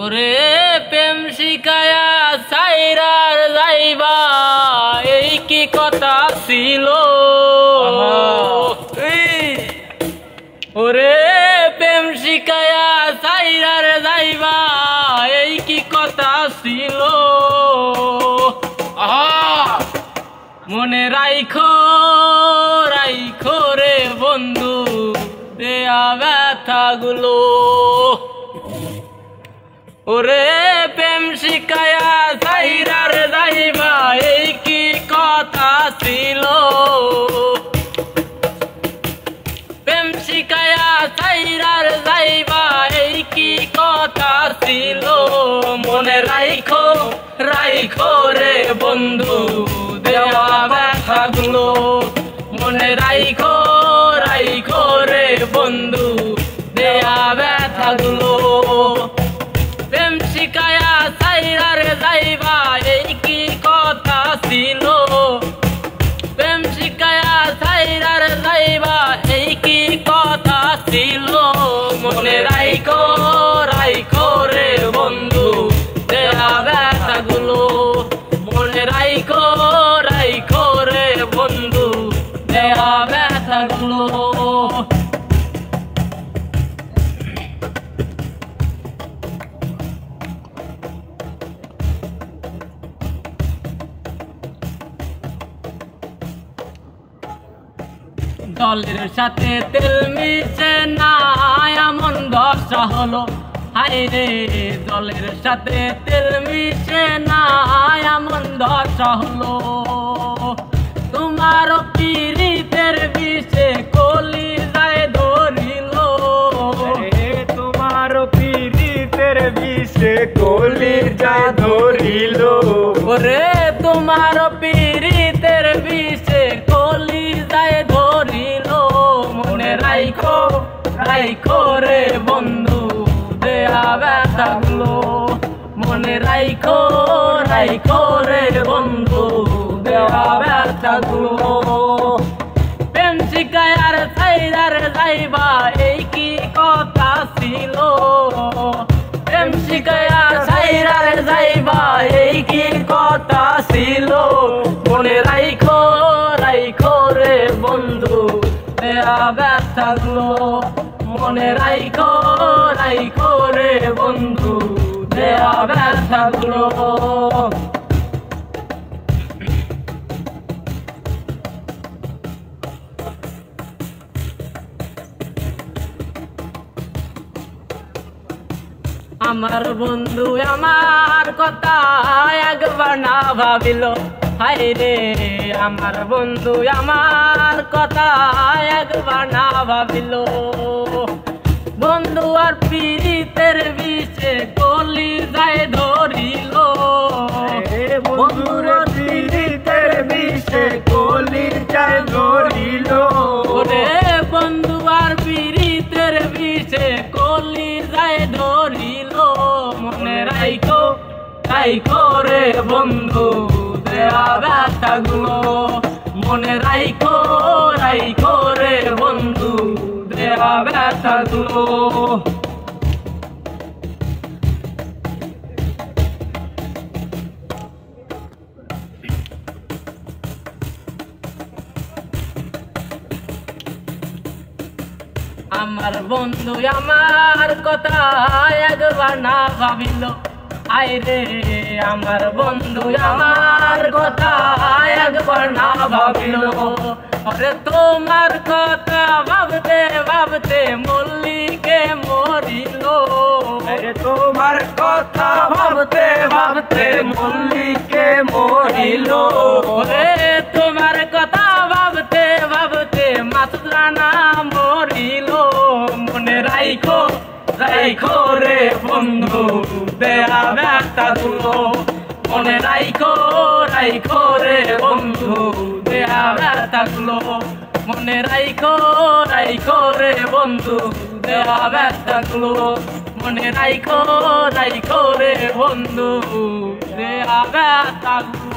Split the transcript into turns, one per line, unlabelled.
ওরে প্রেম শিখায়া সাইরার যাইবা এই কি কথা ছিল। ওরে প্রেম শিখায়া সাইরার যাইবা এই কি কথা ছিল। মনে রাইখো রাইখো রে বন্ধু দেয়া ব্যথাগুলো। ওরে প্রেম শিখায়া সাইরার যাইবা এই কি কথা ছিল। প্রেম শিখায়া সাইরার যাইবা এই কি কথা ছিল। মনে রাইখো রাইখো রে বন্ধু দেওয়া ব্যথাগুলো। মনে রাইখো রাইখো রে বন্ধু দেয়া ব্যথাগুলো। প্রেম শিখায়া সাইরার যাইবা এই কি কথা ছিল। প্রেম শিখায়া সাইরার যাইবা এই কি কথা ছিল। মনে রাইখো রাইখো রে বন্ধু দেয়া ব্যথাগুলো। মনে রাইখো রাইখো রে বন্ধু দেয়া ব্যথাগুলো। দলের সাথে তেল মিশে না এমন দশা হলো। হায় রে দলের সাথে তেল মিশে না এমন দশা হলো। তোমার পীড়িতের বিষে কলি যায় ধরিল।
তোমার পীড়িতের বিষে কলি যায় ধরিল।
ওরে তোমার পীড়িতের বিষে কলি যায় ধরিল। মনে রাইখো রাইখো রে বন্ধু দেয়া ব্যথাগুলো। মনে রাইখো রাইখো রে বন্ধু দেয়া ব্যথাগুলো। প্রেম শিখায়ার সাইরার যাইবা এই কি কথা ছিল। প্রেম শিখায়া সাইরার যাইবা এই কি কথা ছিল। মনে রাইখো রাইখো রে বন্ধু দেয়া ব্যথাগুলো। মনে রাইখো রাইখো রে বন্ধু দেয়া ব্যথাগুলো। আমার বন্ধু আমার কথা একবার না ভাবিল। হায় রে আমার বন্ধু আমার কথা একবার না ভাবিল। বন্ধু আর পীড়িতের বিষে কলি যায় ধরিল।
বন্ধুর পীড়িতের বিষে কলি যায় ধরিল।
ওরে বন্ধু আর পীড়িতের বিষে কলি যায় ধরিল। মনে রাইখো রাইখো রে বন্ধু দেয়া ব্যথাগুলো। মনে রাইখো রাইখো রে বন্ধু দেয়া ব্যথাগুলো। আমার বন্ধু আমার কথা একবার না ভাবিল। আয় রে আমার বন্ধু আমার কথা একবার না ভাবিল। আরে তোমার কথা ভাবতে ভাবতে মল্লিকে মরিল।
আরে তোমার কথা ভাবতে ভাবতে মল্লিকে মরিল।
ওরে তোমার কথা ভাবতে ভাবতে মাসুদ রানা মরিল। মনে রাইখো রাইখো রে বন্ধু দেয়া ব্যথাগুলো। মনে রাইখো রাইখো রে বন্ধু দেয়া ব্যথাগুলো। মনে রাইখো রাইখো রে বন্ধু দেয়া ব্যথাগুলো। মনে রাইখো রাইখো রে বন্ধু দেয়া ব্যথাগুলো।